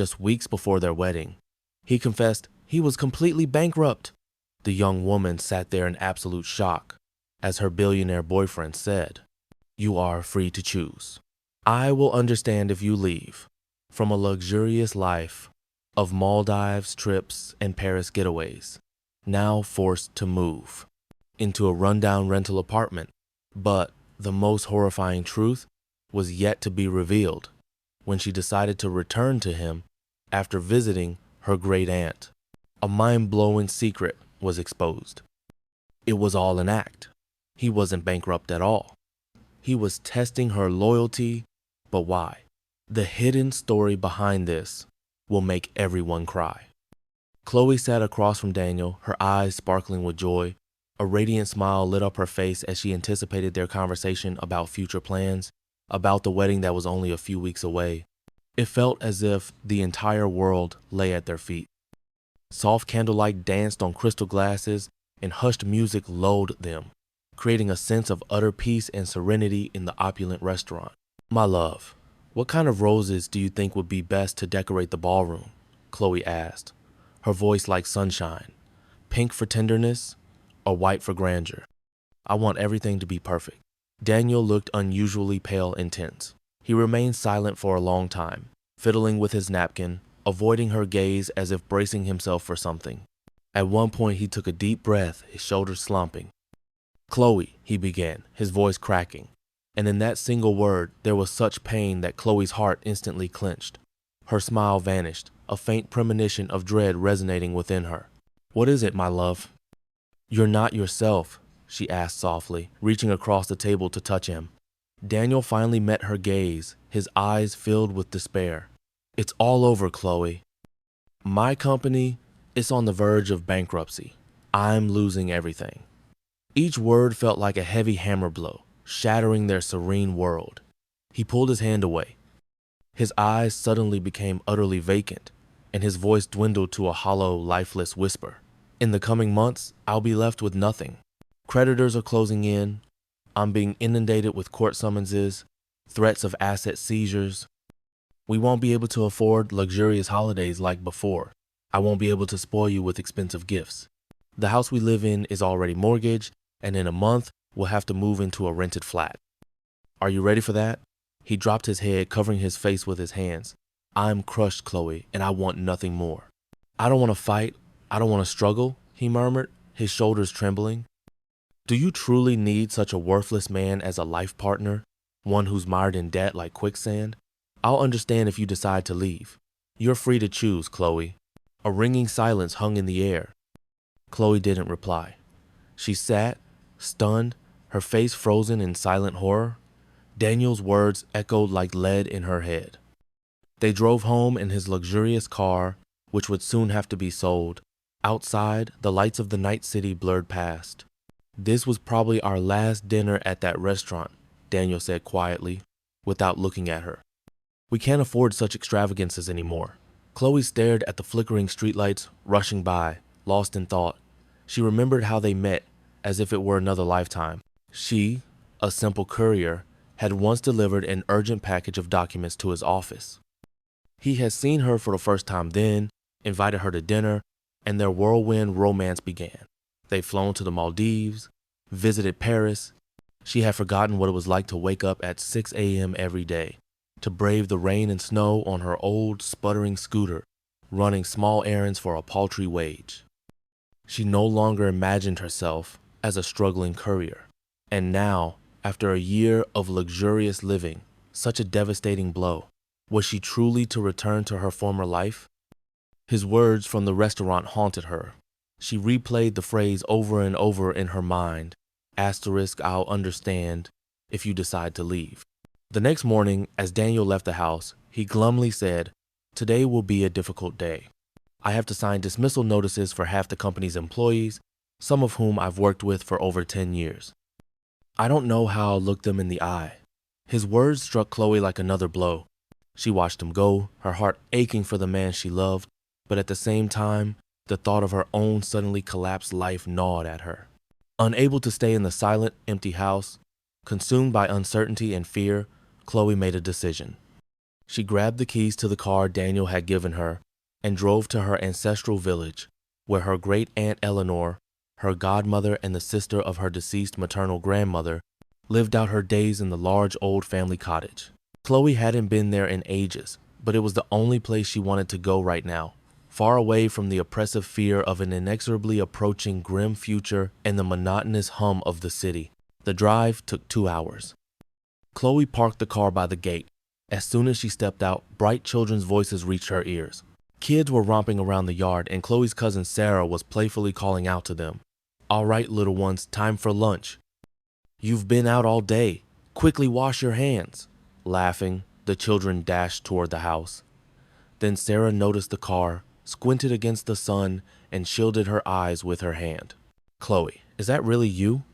just weeks before their wedding. He confessed he was completely bankrupt. The young woman sat there in absolute shock, as her billionaire boyfriend said, "You are free to choose. I will understand if you leave from a luxurious life of Maldives trips and Paris getaways, now forced to move into a rundown rental apartment." But the most horrifying truth was yet to be revealed when she decided to return to him after visiting her great aunt. A mind-blowing secret was exposed. It was all an act. He wasn't bankrupt at all. He was testing her loyalty, but why? The hidden story behind this will make everyone cry. Chloe sat across from Daniel, her eyes sparkling with joy. A radiant smile lit up her face as she anticipated their conversation about future plans, about the wedding that was only a few weeks away. It felt as if the entire world lay at their feet. Soft candlelight danced on crystal glasses, and hushed music lulled them, creating a sense of utter peace and serenity in the opulent restaurant. "My love, what kind of roses do you think would be best to decorate the ballroom?" Chloe asked, her voice like sunshine. "Pink for tenderness or white for grandeur? I want everything to be perfect." Daniel looked unusually pale and tense. He remained silent for a long time, fiddling with his napkin, avoiding her gaze as if bracing himself for something. At one point, he took a deep breath, his shoulders slumping. "Chloe," he began, his voice cracking. And in that single word, there was such pain that Chloe's heart instantly clenched. Her smile vanished, a faint premonition of dread resonating within her. "What is it, my love?" "You're not yourself," she asked softly, reaching across the table to touch him. Daniel finally met her gaze, his eyes filled with despair. "It's all over, Chloe. My company is on the verge of bankruptcy. I'm losing everything." Each word felt like a heavy hammer blow, shattering their serene world. He pulled his hand away. His eyes suddenly became utterly vacant, and his voice dwindled to a hollow, lifeless whisper. "In the coming months, I'll be left with nothing. Creditors are closing in. I'm being inundated with court summonses, threats of asset seizures. We won't be able to afford luxurious holidays like before. I won't be able to spoil you with expensive gifts. The house we live in is already mortgaged, and in a month, we'll have to move into a rented flat. Are you ready for that?" He dropped his head, covering his face with his hands. "I'm crushed, Chloe, and I want nothing more." "I don't want to fight. I don't want to struggle," he murmured, his shoulders trembling. "Do you truly need such a worthless man as a life partner, one who's mired in debt like quicksand? I'll understand if you decide to leave. You're free to choose, Chloe." A ringing silence hung in the air. Chloe didn't reply. She sat, stunned, her face frozen in silent horror. Daniel's words echoed like lead in her head. They drove home in his luxurious car, which would soon have to be sold. Outside, the lights of the night city blurred past. "This was probably our last dinner at that restaurant," Daniel said quietly, without looking at her. "We can't afford such extravagances anymore." Chloe stared at the flickering streetlights rushing by, lost in thought. She remembered how they met, as if it were another lifetime. She, a simple courier, had once delivered an urgent package of documents to his office. He had seen her for the first time then, invited her to dinner, and their whirlwind romance began. They'd flown to the Maldives, visited Paris. She had forgotten what it was like to wake up at 6 a.m. every day, to brave the rain and snow on her old, sputtering scooter, running small errands for a paltry wage. She no longer imagined herself as a struggling courier. And now, after a year of luxurious living, such a devastating blow, was she truly to return to her former life? His words from the restaurant haunted her. She replayed the phrase over and over in her mind, "I'll understand if you decide to leave." The next morning, as Daniel left the house, he glumly said, "Today will be a difficult day. I have to sign dismissal notices for half the company's employees, some of whom I've worked with for over 10 years. I don't know how I'll look them in the eye." His words struck Chloe like another blow. She watched him go, her heart aching for the man she loved, but at the same time, the thought of her own suddenly collapsed life gnawed at her. Unable to stay in the silent, empty house, consumed by uncertainty and fear, Chloe made a decision. She grabbed the keys to the car Daniel had given her and drove to her ancestral village, where her great-aunt Eleanor, her godmother and the sister of her deceased maternal grandmother, lived out her days in the large old family cottage. Chloe hadn't been there in ages, but it was the only place she wanted to go right now, far away from the oppressive fear of an inexorably approaching grim future and the monotonous hum of the city. The drive took 2 hours. Chloe parked the car by the gate. As soon as she stepped out, bright children's voices reached her ears. Kids were romping around the yard, and Chloe's cousin Sarah was playfully calling out to them. "All right, little ones, time for lunch. You've been out all day. Quickly wash your hands." Laughing, the children dashed toward the house. Then Sarah noticed the car, squinted against the sun, and shielded her eyes with her hand. "Chloe, is that really you?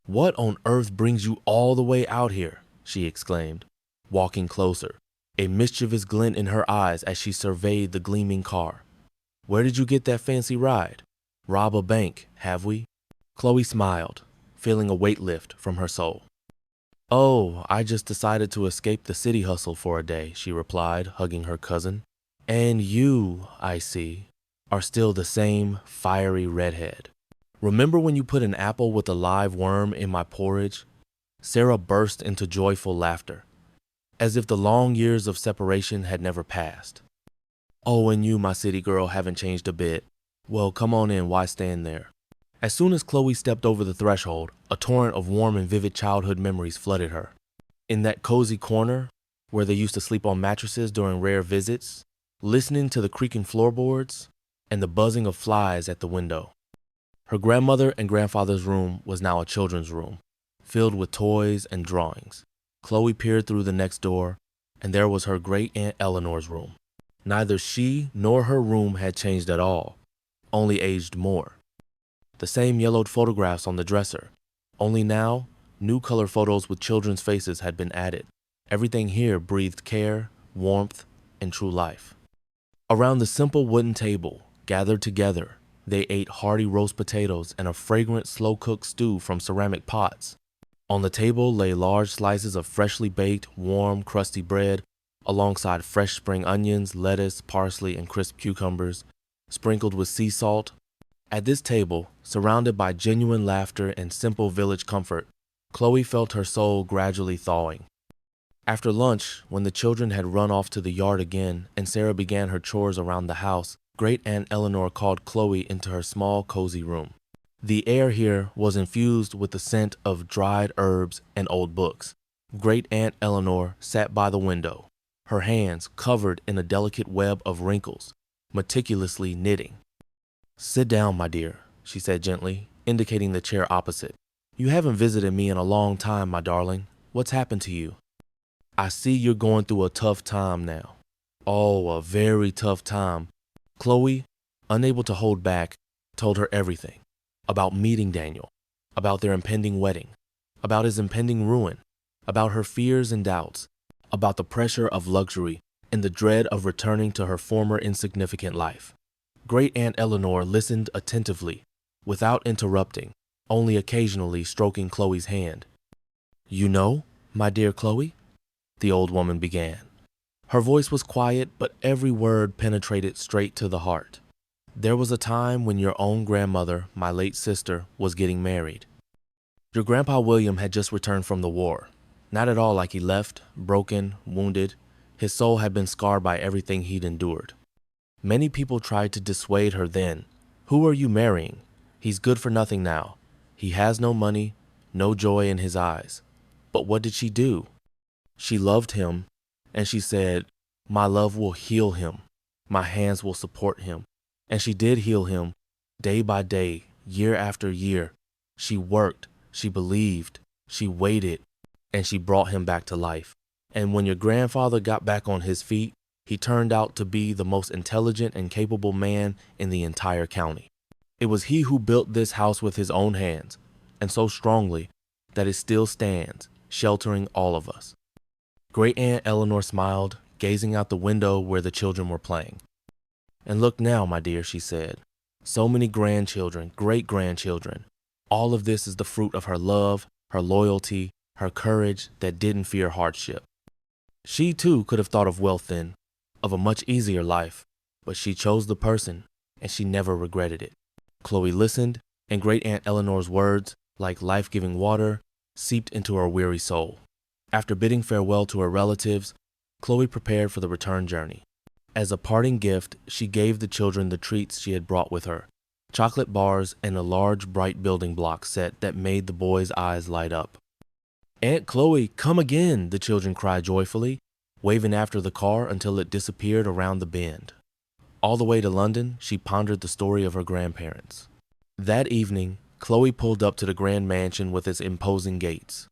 What on earth brings you all the way out here?" she exclaimed, walking closer, a mischievous glint in her eyes as she surveyed the gleaming car. "Where did you get that fancy ride? Rob a bank, have we?" Chloe smiled, feeling a weight lift from her soul. "Oh, I just decided to escape the city hustle for a day," she replied, hugging her cousin. "And you, I see, are still the same fiery redhead. Remember when you put an apple with a live worm in my porridge?" Sarah burst into joyful laughter, as if the long years of separation had never passed. "Oh, and you, my city girl, haven't changed a bit. Well, come on in, why stand there?" As soon as Chloe stepped over the threshold, a torrent of warm and vivid childhood memories flooded her. In that cozy corner, where they used to sleep on mattresses during rare visits, listening to the creaking floorboards and the buzzing of flies at the window. Her grandmother and grandfather's room was now a children's room, filled with toys and drawings. Chloe peered through the next door, and there was her great-aunt Eleanor's room. Neither she nor her room had changed at all, only aged more. The same yellowed photographs on the dresser, only now, new color photos with children's faces had been added. Everything here breathed care, warmth, and true life. Around the simple wooden table, gathered together, they ate hearty roast potatoes and a fragrant slow-cooked stew from ceramic pots. On the table lay large slices of freshly baked, warm, crusty bread, alongside fresh spring onions, lettuce, parsley, and crisp cucumbers, sprinkled with sea salt. At this table, surrounded by genuine laughter and simple village comfort, Chloe felt her soul gradually thawing. After lunch, when the children had run off to the yard again and Sarah began her chores around the house, Great-Aunt Eleanor called Chloe into her small, cozy room. The air here was infused with the scent of dried herbs and old books. Great-Aunt Eleanor sat by the window, her hands covered in a delicate web of wrinkles, meticulously knitting. "Sit down, my dear," she said gently, indicating the chair opposite. "You haven't visited me in a long time, my darling. What's happened to you? I see you're going through a tough time now." "Oh, a very tough time." Chloe, unable to hold back, told her everything. About meeting Daniel, about their impending wedding, about his impending ruin, about her fears and doubts, about the pressure of luxury and the dread of returning to her former insignificant life. Great-Aunt Eleanor listened attentively, without interrupting, only occasionally stroking Chloe's hand. "You know, my dear Chloe," the old woman began. Her voice was quiet, but every word penetrated straight to the heart. "There was a time when your own grandmother, my late sister, was getting married. Your grandpa William had just returned from the war. Not at all like he left, broken, wounded. His soul had been scarred by everything he'd endured. Many people tried to dissuade her then. 'Who are you marrying? He's good for nothing now. He has no money, no joy in his eyes.' But what did she do? She loved him, and she said, 'My love will heal him. My hands will support him.' And she did heal him, day by day, year after year. She worked, she believed, she waited, and she brought him back to life. And when your grandfather got back on his feet, he turned out to be the most intelligent and capable man in the entire county. It was he who built this house with his own hands, and so strongly that it still stands, sheltering all of us." Great-Aunt Eleanor smiled, gazing out the window where the children were playing. "And look now, my dear," she said. "So many grandchildren, great-grandchildren. All of this is the fruit of her love, her loyalty, her courage that didn't fear hardship." She too could have thought of wealth then, of a much easier life, but she chose the person, and she never regretted it. Chloe listened, and Great Aunt Eleanor's words, like life-giving water, seeped into her weary soul. After bidding farewell to her relatives, Chloe prepared for the return journey. As a parting gift, she gave the children the treats she had brought with her, chocolate bars and a large bright building block set that made the boys' eyes light up. "Aunt Chloe, come again," the children cried joyfully, waving after the car until it disappeared around the bend. All the way to London, she pondered the story of her grandparents. That evening, Chloe pulled up to the grand mansion with its imposing gates.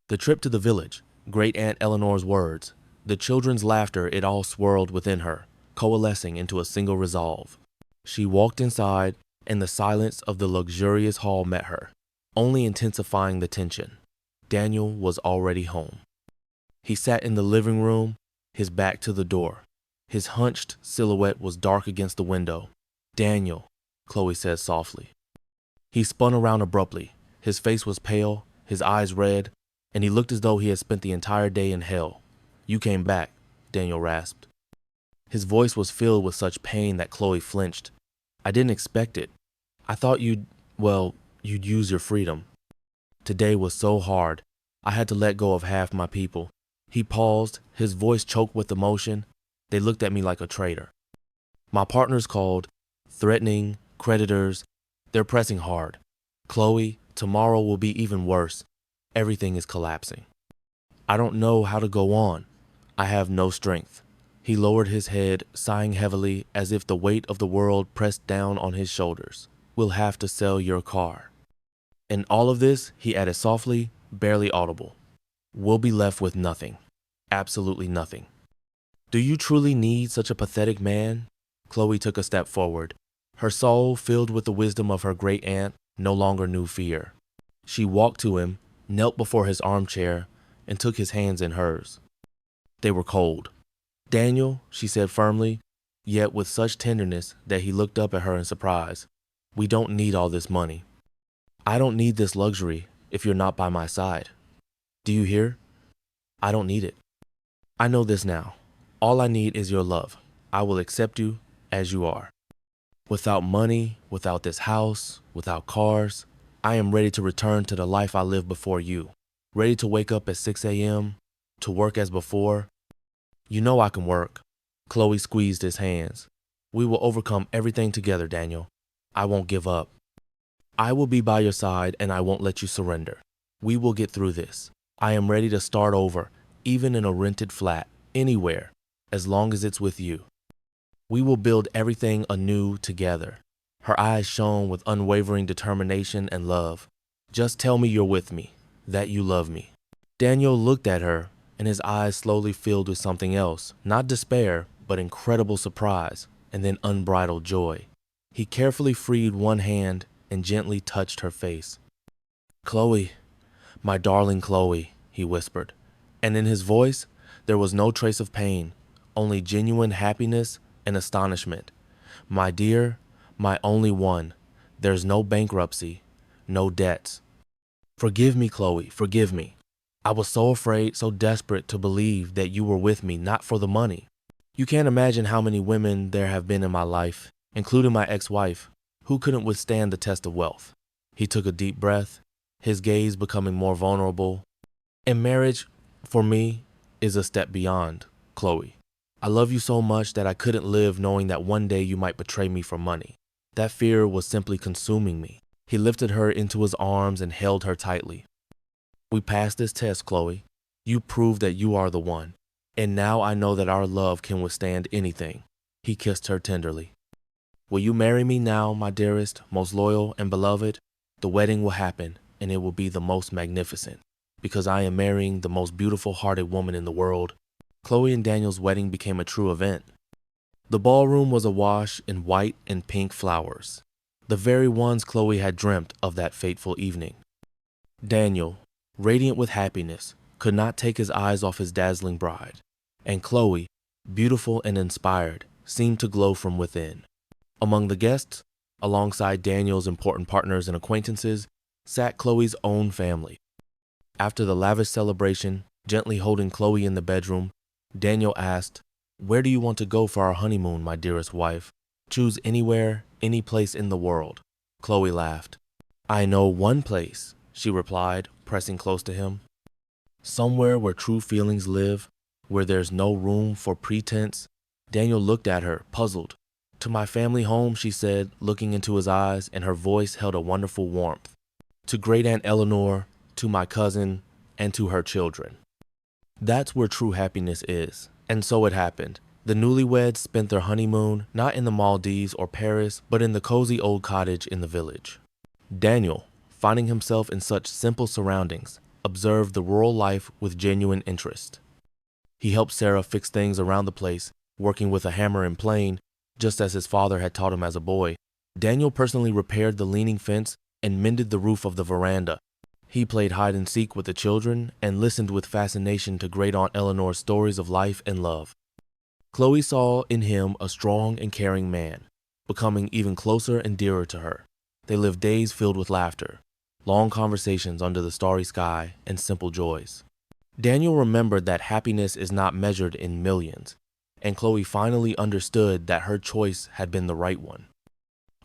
The trip to the village, Great Aunt Eleanor's words, the children's laughter, it all swirled within her, coalescing into a single resolve. She walked inside, and the silence of the luxurious hall met her, only intensifying the tension. Daniel was already home. He sat in the living room, his back to the door. His hunched silhouette was dark against the window. "Daniel," Chloe said softly. He spun around abruptly. His face was pale, his eyes red, and he looked as though he had spent the entire day in hell. "You came back," Daniel rasped. His voice was filled with such pain that Chloe flinched. "I didn't expect it. I thought you'd use your freedom. Today was so hard. I had to let go of half my people." He paused, his voice choked with emotion. "They looked at me like a traitor. My partners called, threatening, creditors. They're pressing hard. Chloe, tomorrow will be even worse. Everything is collapsing. I don't know how to go on. I have no strength." He lowered his head, sighing heavily as if the weight of the world pressed down on his shoulders. "We'll have to sell your car. And all of this," he added softly, barely audible, "we'll be left with nothing. Absolutely nothing." "Do you truly need such a pathetic man?" Chloe took a step forward. Her soul, filled with the wisdom of her great aunt, no longer knew fear. She walked to him, knelt before his armchair, and took his hands in hers. They were cold. "Daniel," she said firmly, yet with such tenderness that he looked up at her in surprise, "we don't need all this money. I don't need this luxury if you're not by my side. Do you hear? I don't need it. I know this now. All I need is your love. I will accept you as you are. Without money, without this house, without cars, I am ready to return to the life I lived before you. Ready to wake up at 6 a.m., to work as before. You know I can work." Chloe squeezed his hands. "We will overcome everything together, Daniel. I won't give up. I will be by your side, and I won't let you surrender. We will get through this. I am ready to start over, even in a rented flat, anywhere, as long as it's with you. We will build everything anew together." Her eyes shone with unwavering determination and love. "Just tell me you're with me, that you love me." Daniel looked at her, and his eyes slowly filled with something else, not despair, but incredible surprise, and then unbridled joy. He carefully freed one hand and gently touched her face. "Chloe, my darling Chloe," he whispered, and in his voice there was no trace of pain, only genuine happiness and astonishment. "My dear, my only one, there's no bankruptcy, no debts. Forgive me, Chloe, forgive me. I was so afraid, so desperate to believe that you were with me not for the money. You can't imagine how many women there have been in my life, including my ex-wife, who couldn't withstand the test of wealth." He took a deep breath, his gaze becoming more vulnerable. "And marriage, for me, is a step beyond, Chloe. I love you so much that I couldn't live knowing that one day you might betray me for money. That fear was simply consuming me." He lifted her into his arms and held her tightly. "We passed this test, Chloe. You proved that you are the one. And now I know that our love can withstand anything." He kissed her tenderly. "Will you marry me now, my dearest, most loyal and beloved? The wedding will happen, and it will be the most magnificent, because I am marrying the most beautiful-hearted woman in the world." Chloe and Daniel's wedding became a true event. The ballroom was awash in white and pink flowers, the very ones Chloe had dreamt of that fateful evening. Daniel, radiant with happiness, could not take his eyes off his dazzling bride, and Chloe, beautiful and inspired, seemed to glow from within. Among the guests, alongside Daniel's important partners and acquaintances, sat Chloe's own family. After the lavish celebration, gently holding Chloe in the bedroom, Daniel asked, "Where do you want to go for our honeymoon, my dearest wife? Choose anywhere, any place in the world." Chloe laughed. "I know one place," she replied, pressing close to him. "Somewhere where true feelings live, where there's no room for pretense." Daniel looked at her, puzzled. "To my family home," she said, looking into his eyes, and her voice held a wonderful warmth. "To Great Aunt Eleanor, to my cousin, and to her children." That's where true happiness is. And so it happened. The newlyweds spent their honeymoon not in the Maldives or Paris, but in the cozy old cottage in the village. Daniel, finding himself in such simple surroundings, observed the rural life with genuine interest. He helped Sarah fix things around the place, working with a hammer and plane, just as his father had taught him as a boy. Daniel personally repaired the leaning fence and mended the roof of the veranda. He played hide and seek with the children and listened with fascination to Great Aunt Eleanor's stories of life and love. Chloe saw in him a strong and caring man, becoming even closer and dearer to her. They lived days filled with laughter, long conversations under the starry sky, and simple joys. Daniel remembered that happiness is not measured in millions, and Chloe finally understood that her choice had been the right one.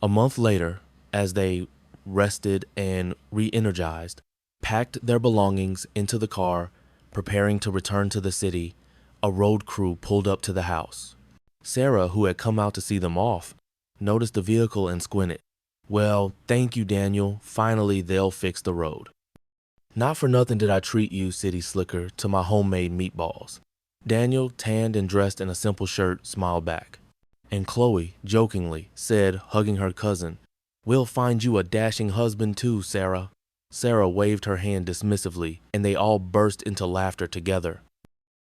A month later, as they rested and re-energized, packed their belongings into the car, preparing to return to the city, a road crew pulled up to the house. Sarah, who had come out to see them off, noticed the vehicle and squinted. "Well, thank you, Daniel. Finally, they'll fix the road." "Not for nothing did I treat you, city slicker, to my homemade meatballs." Daniel, tanned and dressed in a simple shirt, smiled back. And Chloe, jokingly, said, hugging her cousin, "We'll find you a dashing husband too, Sarah." Sarah waved her hand dismissively, and they all burst into laughter together.